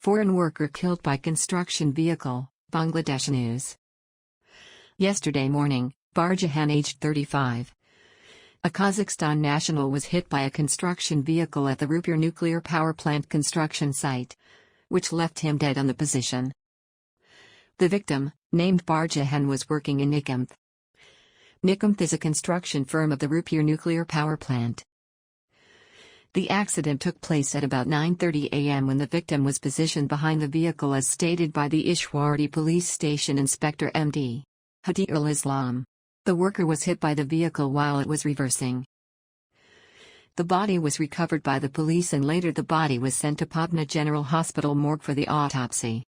Foreign worker killed by construction vehicle, Bangladesh News. Yesterday morning, Barjahan, aged 35, a Kazakhstan national, was hit by a construction vehicle at the Rooppur Nuclear Power Plant construction site, which left him dead on the position. The victim, named Barjahan, was working in Nikimth. Nikimth is a construction firm of the Rooppur Nuclear Power Plant. The accident took place at about 9:30 a.m. when the victim was positioned behind the vehicle, as stated by the Ishwardi police station inspector MD. Hadiul Islam. The worker was hit by the vehicle while it was reversing. The body was recovered by the police, and later the body was sent to Patna General Hospital morgue for the autopsy.